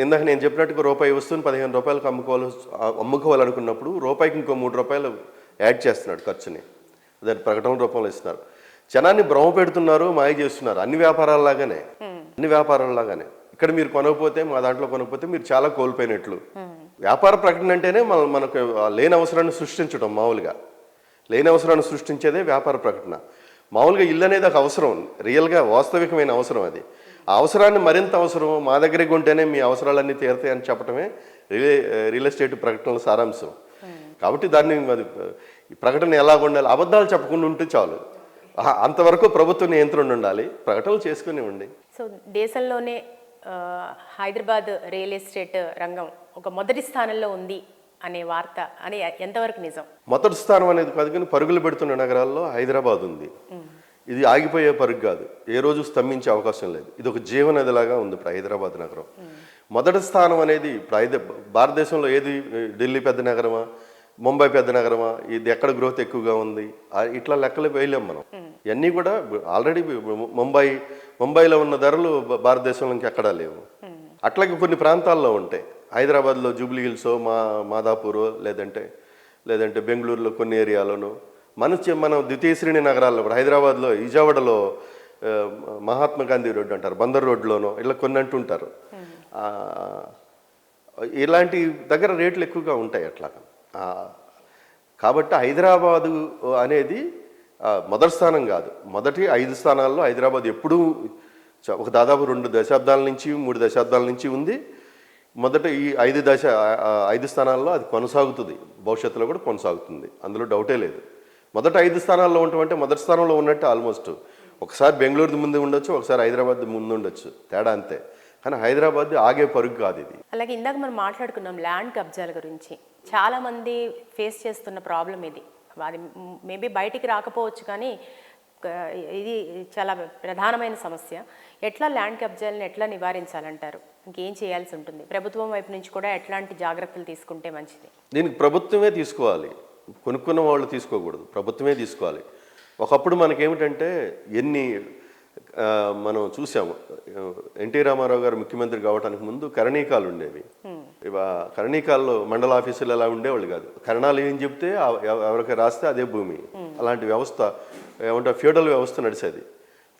ఇందాక నేను చెప్పినట్టుగా రూపాయి వస్తువుని 15 రూపాయలకు అమ్ముకోవాలనుకున్నప్పుడు రూపాయికి ఇంకో 3 రూపాయలు యాడ్ చేస్తున్నాడు ఖర్చుని. దాని ప్రకటన రూపంలో ఇస్తున్నారు. జనాన్ని భ్రమ పెడుతున్నారు, మాయ చేస్తున్నారు. అన్ని వ్యాపారాల్లాగానే ఇక్కడ మీరు కొనకపోతే, మా దాంట్లో కొనకపోతే మీరు చాలా కోల్పోయినట్లు. వ్యాపార ప్రకటన అంటేనే మనకు లేని అవసరాన్ని సృష్టించడం. మామూలుగా లేని అవసరాన్ని సృష్టించేదే వ్యాపార ప్రకటన. మామూలుగా ఇల్లు అనేది ఒక అవసరం, రియల్గా వాస్తవికమైన అవసరం. అది ఆ అవసరాన్ని మరింత అవసరం, మా దగ్గరే కొంటేనే మీ అవసరాలన్నీ తీరుతాయని చెప్పడమే రియల్ ఎస్టేట్ ప్రకటనల సారాంశం. కాబట్టి దాన్ని ప్రకటన ఎలా ఉండాలి, అబద్ధాలు చెప్పకుండా ఉంటే చాలు. అంతవరకు ప్రభుత్వ నియంత్రణ ఉండాలి, ప్రకటనలు చేసుకునివ్వండి. సో దేశంలోనే హైదరాబాద్ రియల్ ఎస్టేట్ రంగం ఒక మొదటి స్థానంలో ఉంది అనే వార్త అని ఎంతవరకు నిజం? మొదటి స్థానం అనేది కాదు, కానీ పరుగులు పెడుతున్న నగరాల్లో హైదరాబాద్ ఉంది. ఇది ఆగిపోయే పరుగు కాదు, ఏ రోజు స్తంభించే అవకాశం లేదు. ఇది ఒక జీవనదిలాగా ఉంది ఇప్పుడు హైదరాబాద్ నగరం. మొదటి స్థానం అనేది ఇప్పుడు భారతదేశంలో ఏది, ఢిల్లీ పెద్ద నగరమా, ముంబై పెద్ద నగరమా, ఇది ఎక్కడ గ్రోత్ ఎక్కువగా ఉంది, ఇట్లా లెక్కలు వేయలేం మనం. ఇవన్నీ కూడా ఆల్రెడీ ముంబైలో ఉన్న ధరలు భారతదేశంలో ఇంకెక్కడా లేవు. అట్లాగే కొన్ని ప్రాంతాల్లో ఉంటాయి. హైదరాబాద్లో జూబ్లీ హిల్సో, మాదాపూరో, లేదంటే బెంగళూరులో కొన్ని ఏరియాలోనూ, మనం ద్వితీయ శ్రేణి నగరాల్లో కూడా హైదరాబాద్లో, విజయవాడలో మహాత్మా గాంధీ రోడ్డు అంటారు, బందర్ రోడ్లోనో ఇట్లా కొన్ని అంటుంటారు. ఇలాంటి దగ్గర రేట్లు ఎక్కువగా ఉంటాయి అట్లా. కాబట్టి హైదరాబాదు అనేది మొదటి స్థానం కాదు, మొదటి 5 స్థానాల్లో హైదరాబాద్ ఎప్పుడూ ఒక దాదాపు 2 దశాబ్దాల నుంచి 3 దశాబ్దాల నుంచి ఉంది. మొదట ఈ 5 స్థానాల్లో అది కొనసాగుతుంది, భవిష్యత్తులో కూడా కొనసాగుతుంది, అందులో డౌటే లేదు. మొదట 5 స్థానాల్లో ఉండటం మొదటి స్థానంలో ఉన్నట్టు. ఆల్మోస్ట్ ఒకసారి బెంగళూరు ముందు ఉండొచ్చు, ఒకసారి హైదరాబాద్ ముందు ఉండొచ్చు, తేడా అంతే. కానీ హైదరాబాద్ ఆగే పరుగు కాదు ఇది. అలాగే ఇందాక మనం మాట్లాడుకున్నాం ల్యాండ్ కబ్జాల గురించి. చాలామంది ఫేస్ చేస్తున్న ప్రాబ్లం ఇది. అది మేబీ బయటికి రాకపోవచ్చు, కానీ ఇది చాలా ప్రధానమైన సమస్య. ఎట్లా ల్యాండ్ కబ్జాలను ఎట్లా నివారించాలంటారు? ఇంకేం చేయాల్సి ఉంటుంది? ప్రభుత్వం వైపు నుంచి కూడా ఎట్లాంటి జాగ్రత్తలు తీసుకుంటే మంచిది? దీనికి ప్రభుత్వమే తీసుకోవాలి, కొనుక్కున్న వాళ్ళు తీసుకోకూడదు, ప్రభుత్వమే తీసుకోవాలి. ఒకప్పుడు మనకేమిటంటే మనం చూసాము, ఎన్టీ రామారావు గారు ముఖ్యమంత్రి కావడానికి ముందు కరణీకాలు ఉండేవి. కరణీకాల్లో మండల ఆఫీసులు ఎలా ఉండేవాళ్ళు కాదు. కరణాలు ఏం చెప్తే ఎవరికి రాస్తే అదే భూమి. అలాంటి వ్యవస్థ ఏమంటే ఫ్యూడల్ వ్యవస్థ నడిచేది.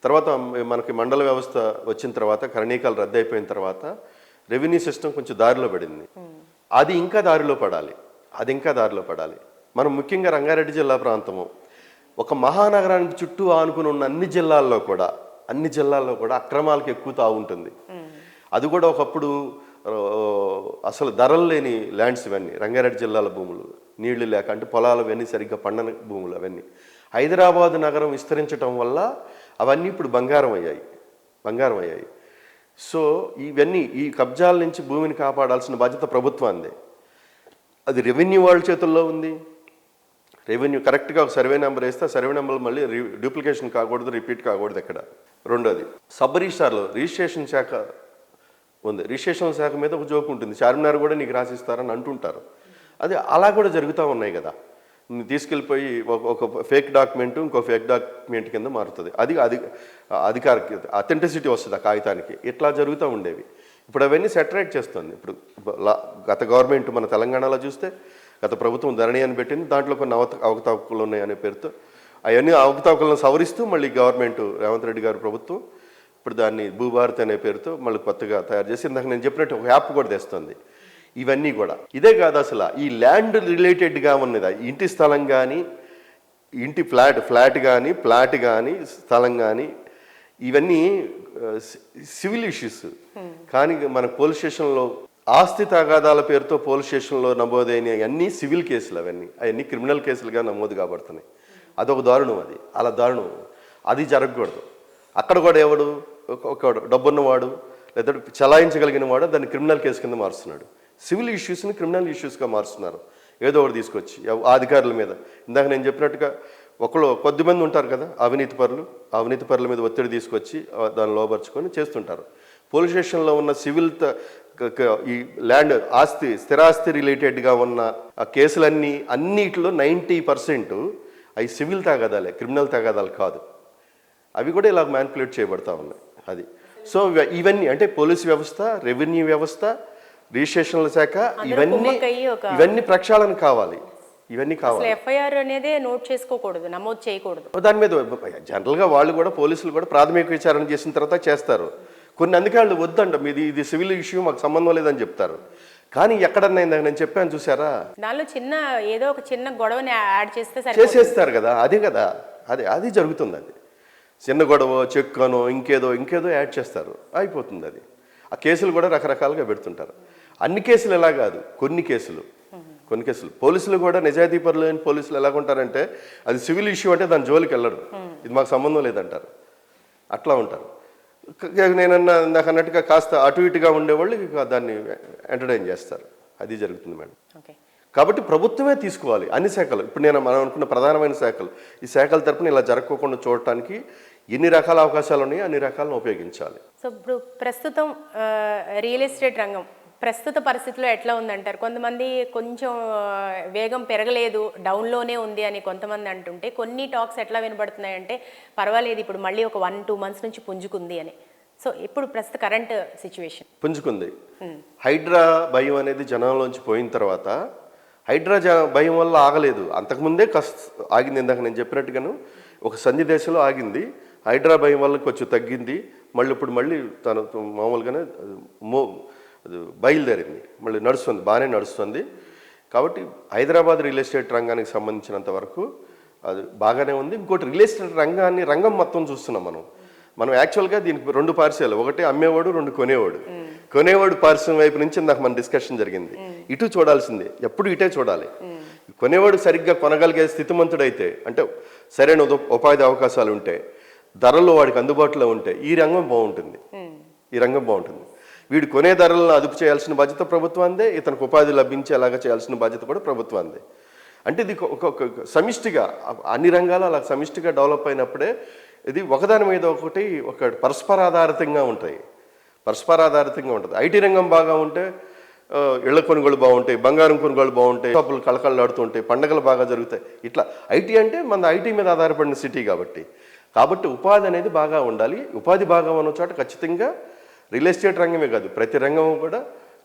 తర్వాత మనకి మండల వ్యవస్థ వచ్చిన తర్వాత, కరణీకాలు రద్దు అయిపోయిన తర్వాత రెవెన్యూ సిస్టమ్ కొంచెం దారిలో పడింది. అది ఇంకా దారిలో పడాలి. మనం ముఖ్యంగా రంగారెడ్డి జిల్లా ప్రాంతము ఒక మహానగరానికి చుట్టూ ఆనుకుని ఉన్న అన్ని జిల్లాల్లో కూడా అక్రమాలకు ఎక్కువ తాగుంటుంది. అది కూడా ఒకప్పుడు అసలు ధరలు లేని ల్యాండ్స్ ఇవన్నీ. రంగారెడ్డి జిల్లాల భూములు నీళ్లు లేక, అంటే పొలాలు అవన్నీ సరిగ్గా పండని భూములు అవన్నీ. హైదరాబాద్ నగరం విస్తరించడం వల్ల అవన్నీ ఇప్పుడు బంగారం అయ్యాయి. సో ఇవన్నీ, ఈ కబ్జాల నుంచి భూమిని కాపాడాల్సిన బాధ్యత ప్రభుత్వాందే. అది రెవెన్యూ వాళ్ళ చేతుల్లో ఉంది. రెవెన్యూ కరెక్ట్గా ఒక సర్వే నెంబర్ వేస్తే ఆ సర్వే నెంబర్ మళ్ళీ డూప్లికేషన్ కాకూడదు, రిపీట్ కాకూడదు ఎక్కడ. రెండోది, సబ్ రిజిస్టార్లో రిజిస్ట్రేషన్ శాఖ ఉంది. రిజిస్ట్రేషన్ శాఖ మీద ఒక జోక్ ఉంటుంది, చార్మినార్ కూడా నీకు రాసిస్తారని అంటుంటారు. అది అలా కూడా జరుగుతూ ఉన్నాయి కదా. తీసుకెళ్ళిపోయి ఒక ఫేక్ డాక్యుమెంట్ ఇంకో ఫేక్ డాక్యుమెంట్ కింద మారుతుంది. అది అధికారికి అథెంటిసిటీ వస్తుంది ఆ కాగితానికి. ఇట్లా జరుగుతూ ఉండేవి. ఇప్పుడు అవన్నీ సెటరేట్ చేస్తుంది. ఇప్పుడు గత గవర్నమెంట్ మన తెలంగాణలో చూస్తే, గత ప్రభుత్వం ధరణి అని పెట్టింది, దాంట్లో కొన్ని అవకతవకలు ఉన్నాయనే పేరుతో అవన్నీ అవకతవకలను సవరిస్తూ మళ్ళీ గవర్నమెంట్ రేవంత్ రెడ్డి గారి ప్రభుత్వం ఇప్పుడు దాన్ని భూభారతి అనే పేరుతో మళ్ళీ కొత్తగా తయారు చేసి, ఇందాక నేను చెప్పినట్టు ఒక యాప్ కూడా తెస్తుంది. ఇవన్నీ కూడా ఇదే కాదు, అసలు ఈ ల్యాండ్ రిలేటెడ్గా ఉన్నది, ఇంటి స్థలం కానీ, ఇంటి ఫ్లాట్ కానీ స్థలం కానీ, ఇవన్నీ సివిల్ ఇష్యూస్. కానీ మన పోలీస్ స్టేషన్లో ఆస్తి తగాదాల పేరుతో పోలీస్ స్టేషన్లో నమోదైన అన్నీ సివిల్ కేసులు, అవన్నీ క్రిమినల్ కేసులుగా నమోదు కాబడుతున్నాయి. అదొక దారుణం. అలా దారుణం, అది జరగకూడదు. అక్కడ కూడా ఎవడు ఒక డబ్బున్నవాడు లేదా చలాయించగలిగిన వాడు దాన్ని క్రిమినల్ కేసు కింద మారుస్తున్నాడు. సివిల్ ఇష్యూస్ని క్రిమినల్ ఇష్యూస్గా మారుస్తున్నారు ఏదో ఒకటి తీసుకొచ్చి ఆ అధికారుల మీద. ఇందాక నేను చెప్పినట్టుగా కొద్దిమంది ఉంటారు కదా అవినీతి పరుల మీద ఒత్తిడి తీసుకొచ్చి దాన్ని లోపరుచుకొని చేస్తుంటారు. పోలీస్ స్టేషన్లో ఉన్న సివిల్ ఈ ల్యాండ్ స్థిరాస్తి రిలేటెడ్గా ఉన్న ఆ కేసులన్నీ అన్నిటిలో 90% అవి సివిల్ తగాదాలే, క్రిమినల్ తగాదాలు కాదు. అవి కూడా ఇలా మ్యానిపులేట్ చేయబడతా ఉన్నాయి. సో ఇవన్నీ అంటే పోలీస్ వ్యవస్థ, రెవెన్యూ వ్యవస్థ, రిజిస్ట్రేషన్ల శాఖ, ఇవన్నీ ప్రక్షాళన కావాలి. ఇవన్నీ కావాలి. ఎఫ్ఐఆర్ అనేది నోట్ చేసుకోకూడదు, నమోదు చేయకూడదు. దాని మీద జనరల్గా వాళ్ళు కూడా పోలీసులు కూడా ప్రాథమిక విచారణ చేసిన తర్వాత చేస్తారు. కొన్ని అందుకే వాళ్ళు వద్దంట, మీది ఇది సివిల్ ఇష్యూ, మాకు సంబంధం లేదని చెప్తారు. కానీ ఎక్కడన్నా ఇందాక నేను చెప్పాను చూసారా, దానిలో ఏదో ఒక చిన్న గొడవని యాడ్ చేస్తే చేసేస్తారు కదా. అది కదా, అది జరుగుతుంది. అది చిన్న గొడవ, చెక్కనో ఇంకేదో యాడ్ చేస్తారు, అయిపోతుంది. అది ఆ కేసులు కూడా రకరకాలుగా పెడుతుంటారు. అన్ని కేసులు ఎలా కాదు, కొన్ని కేసులు పోలీసులు కూడా నిజాయితీ పరులైన పోలీసులు ఎలాగుంటారంటే, అది సివిల్ ఇష్యూ అంటే దాని జోలికి వెళ్ళరు, ఇది మాకు సంబంధం లేదంటారు, అట్లా ఉంటారు. నేనన్నా నాకు అన్నట్టుగా కాస్త అటు ఇటుగా ఉండేవాళ్ళు దాన్ని ఎంటర్టైన్ చేస్తారు. అది జరుగుతుంది మేడం. కాబట్టి ప్రభుత్వమే తీసుకోవాలి అన్ని శాఖలు. ఇప్పుడు మనం అనుకున్న ప్రధానమైన శాఖలు, ఈ శాఖల తరపున ఇలా జరగకుండా చూడటానికి ఎన్ని రకాల అవకాశాలు ఉన్నాయో అన్ని రకాలను ఉపయోగించాలి. సో ఇప్పుడు ప్రస్తుతం రియల్ ఎస్టేట్ రంగం ప్రస్తుత పరిస్థితిలో ఎట్లా ఉందంటారు? కొంతమంది కొంచెం వేగం పెరగలేదు, డౌన్లోనే ఉంది అని కొంతమంది అంటుంటే, కొన్ని టాక్స్ ఎట్లా వినబడుతున్నాయంటే పర్వాలేదు ఇప్పుడు మళ్ళీ ఒక 1-2 months నుంచి పుంజుకుంది అని. సో ఇప్పుడు ప్రస్తుత కరెంట్ సిచ్యువేషన్ పుంజుకుంది. హైడ్రా భయం అనేది జనంలోంచి పోయిన తర్వాత, హైడ్రా భయం వల్ల ఆగలేదు, అంతకుముందే ఆగింది. ఇందాక నేను చెప్పినట్టుగాను ఒక సంధి దశలో ఆగింది, హైడ్రా భయం వల్ల కొంచెం తగ్గింది. ఇప్పుడు మళ్ళీ తను మామూలుగానే బయలుదేరింది, మళ్ళీ నడుస్తుంది, బాగానే నడుస్తుంది. కాబట్టి హైదరాబాద్ రియల్ ఎస్టేట్ రంగానికి సంబంధించినంత వరకు అది బాగానే ఉంది. ఇంకోటి రియల్ ఎస్టేట్ రంగం మొత్తం చూస్తున్నాం మనం యాక్చువల్గా దీనికి 2 పార్శ్యాలు, ఒకటి అమ్మేవాడు, 2 కొనేవాడు పార్శ్వం వైపు నుంచి నాకు మన డిస్కషన్ జరిగింది. ఇటు చూడాల్సిందే, ఎప్పుడు ఇటే చూడాలి. కొనేవాడు సరిగ్గా కొనగలిగే స్థితిమంతుడైతే, అంటే సరైన ఉపాధి అవకాశాలు ఉంటే, ధరలు వాడికి అందుబాటులో ఉంటే ఈ రంగం బాగుంటుంది. వీడు కొనే ధరలను అదుపు చేయాల్సిన బాధ్యత ప్రభుత్వాందే, ఇతనికి ఉపాధి లభించేలాగా చేయాల్సిన బాధ్యత కూడా ప్రభుత్వాందే. అంటే ఇది ఒక సమిష్టిగా అన్ని రంగాలు అలా సమిష్టిగా డెవలప్ అయినప్పుడే ఇది ఒకదాని మీద ఒక పరస్పరాధారితంగా ఉంటుంది. ఐటీ రంగం బాగా ఉంటే ఇళ్ల కొనుగోలు బాగుంటాయి, బంగారం కొనుగోలు బాగుంటాయి, షాపులు కళకళలాడుతుంటాయి, పండుగలు బాగా జరుగుతాయి. ఇట్లా ఐటీ అంటే మన ఐటీ మీద ఆధారపడిన సిటీ కాబట్టి ఉపాధి అనేది బాగా ఉండాలి. ఉపాధి బాగా ఉన్న చోట ఖచ్చితంగా రియల్ ఎస్టేట్ రంగమే కాదు, ప్రతి రంగం కూడా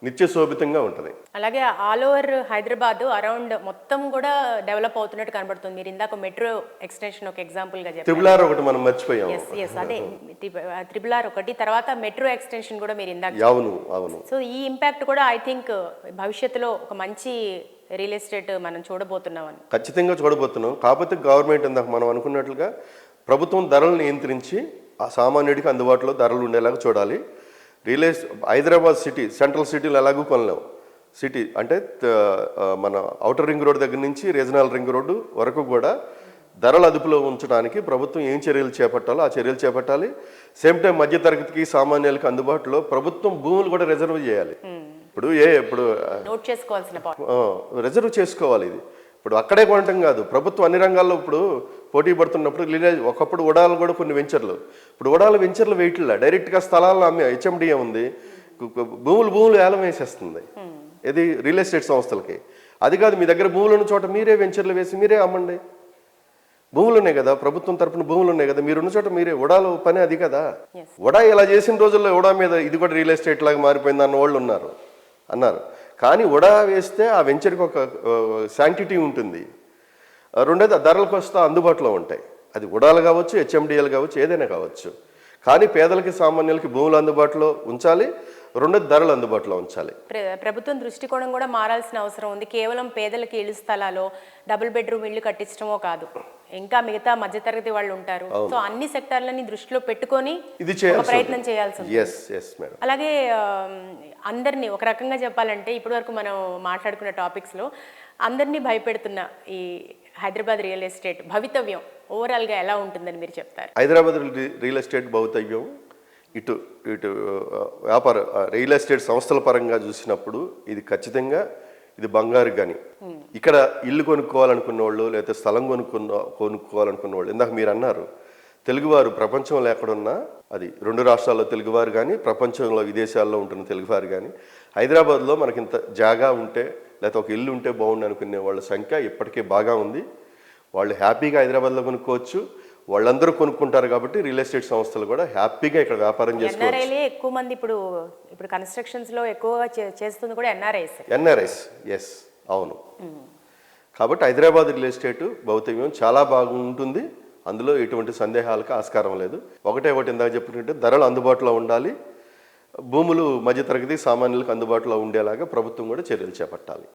నిత్య శోభితంగా ఉంటుంది. అలాగే ఆల్ ఓవర్ హైదరాబాద్ అరౌండ్ మొత్తం కూడా డెవలప్ అవుతున్నట్టు కనబడుతుంది. మీరు ఇందాక మెట్రో ఎక్స్టెన్షన్ ఒక ఎగ్జాంపుల్ గా చెప్పారు. త్రిబుల్ ఒకటి మనం మర్చిపోయాం. అదే త్రిబుల్ ఒకటి, తర్వాత మెట్రో ఎక్స్టెన్షన్ కూడా మీరు ఇందాక. అవును. సో ఈ ఇంపాక్ట్ కూడా ఐ థింక్ భవిష్యత్తులో ఒక మంచి రియల్ ఎస్టేట్ మనం చూడబోతున్నాం. ఖచ్చితంగా చూడబోతున్నాం. కాకపోతే గవర్నమెంట్ ఇందాక మనం అనుకున్నట్లుగా ప్రభుత్వం ధరలు నియంత్రించి ఆ సామాన్యుడికి అందుబాటులో ధరలు ఉండేలాగా చూడాలి. హైదరాబాద్ సిటీ, సెంట్రల్ సిటీలు ఎలాగూ కొనలేం. సిటీ అంటే మన ఔటర్ రింగ్ రోడ్ దగ్గర నుంచి రీజనల్ రింగ్ రోడ్డు వరకు కూడా ధరలు అదుపులో ఉంచడానికి ప్రభుత్వం ఏం చర్యలు చేపట్టాలో ఆ చర్యలు చేపట్టాలి. సేమ్ టైం మధ్యతరగతికి, సామాన్యులకి అందుబాటులో ప్రభుత్వం భూములు కూడా రిజర్వ్ చేయాలి. ఇప్పుడు నోట్ చేసుకోవాల్సిన రిజర్వ్ చేసుకోవాలి. ఇది ఇప్పుడు అక్కడే కొనటం కాదు, ప్రభుత్వం అన్ని రంగాల్లో ఇప్పుడు పోటీ పడుతున్నప్పుడు ఒకప్పుడు ఉడాలు కూడా కొన్ని వెంచర్లు, ఇప్పుడు ఉడాల వెంచర్లు వేయట్లా, డైరెక్ట్గా స్థలాలను అమ్మే హెచ్ఎండిఏ ఉంది, భూములు ఏలం వేసేస్తుంది. ఇది రియల్ ఎస్టేట్ సంస్థలకి. అది కాదు, మీ దగ్గర భూములు ఉన్న చోట మీరే వెంచర్లు వేసి మీరే అమ్మండి. భూములు ఉన్నాయి కదా, ప్రభుత్వం తరపున భూములు ఉన్నాయి కదా, మీరున్న చోట మీరే. ఉడాలో పని అది కదా. ఉడా ఇలా చేసిన రోజుల్లో ఉడా మీద ఇది కూడా రియల్ ఎస్టేట్ లాగా మారిపోయింది అన్న వాళ్ళు అన్నారు. కానీ ఉడా వేస్తే ఆ వెంచర్కి ఒక శాంక్టిటీ ఉంటుంది. రెండోది ధరలకు వస్తే అందుబాటులో ఉంటాయి. అది ఉడాలు కావచ్చు, హెచ్ఎండిఎల్ కావచ్చు, ఏదైనా కావచ్చు. కానీ పేదలకి, సామాన్యులకి భూములు అందుబాటులో ఉంచాలి, రెండోది ధరలు అందుబాటులో ఉంచాలి. ప్రభుత్వం దృష్టికోణం కూడా మారాల్సిన అవసరం ఉంది. కేవలం పేదలకి ఇళ్ళు స్థలాలు, డబుల్ బెడ్రూమ్ ఇళ్ళు కట్టించడమో కాదు, ఇంకా మిగతా మధ్యతరగతి వాళ్ళు ఉంటారు. సో అన్ని సెక్టార్లని దృష్టిలో పెట్టుకొని ఇది ప్రయత్నం చేయాల్సి ఉంది. అలాగే అందరినీ ఒక రకంగా చెప్పాలంటే ఇప్పటి వరకు మనం మాట్లాడుకున్న టాపిక్స్ లో అందరినీ భయపెడుతున్న ఈ హైదరాబాద్ రియల్ ఎస్టేట్ భవితవ్యం ఓవరాల్ గా ఎలా ఉంటుందని మీరు చెప్తారు? హైదరాబాద్ రియల్ ఎస్టేట్ భవితవ్యం ఇటు వ్యాపార రియల్ ఎస్టేట్ సంస్థల పరంగా చూసినప్పుడు ఇది ఖచ్చితంగా ఇది బంగారు గని. ఇక్కడ ఇల్లు కొనుక్కోవాలనుకున్న వాళ్ళు, లేకపోతే స్థలం కొనుక్కోవాలనుకున్న వాళ్ళు, ఇందాక మీరు అన్నారు తెలుగువారు ప్రపంచంలో ఎక్కడున్నా, అది 2 రాష్ట్రాల్లో తెలుగువారు కానీ, ప్రపంచంలో విదేశాల్లో ఉంటున్న తెలుగువారు కానీ, హైదరాబాద్లో మనకి ఇంత జాగా ఉంటే లేకపోతే ఒక ఇల్లు ఉంటే బాగుండు అనుకునే వాళ్ళ సంఖ్య ఇప్పటికే బాగా ఉంది. వాళ్ళు హ్యాపీగా హైదరాబాద్లో కొనుక్కోవచ్చు. వాళ్ళందరూ కొనుక్కుంటారు కాబట్టి రియల్ ఎస్టేట్ సంస్థలు కూడా హ్యాపీగా ఇక్కడ వ్యాపారం చేసుకోవచ్చు. ఎన్ఆర్ఐలే ఎక్కువ మంది ఇప్పుడు కన్స్ట్రక్షన్స్ లో ఎక్కువగా చేస్తుంది కూడా ఎన్ఆర్ఐస్. ఎన్ఆర్ఎస్, ఎస్, అవును. కాబట్టి హైదరాబాద్ రియల్ ఎస్టేట్ భౌతికం చాలా బాగుంటుంది, అందులో ఎటువంటి సందేహాలకు ఆస్కారం లేదు. ఒకటి ఇందాక చెప్పినట్టు ధరలు అందుబాటులో ఉండాలి, భూములు మధ్యతరగతి సామాన్యులకు అందుబాటులో ఉండేలాగా ప్రభుత్వం కూడా చర్యలు చేపట్టాలి.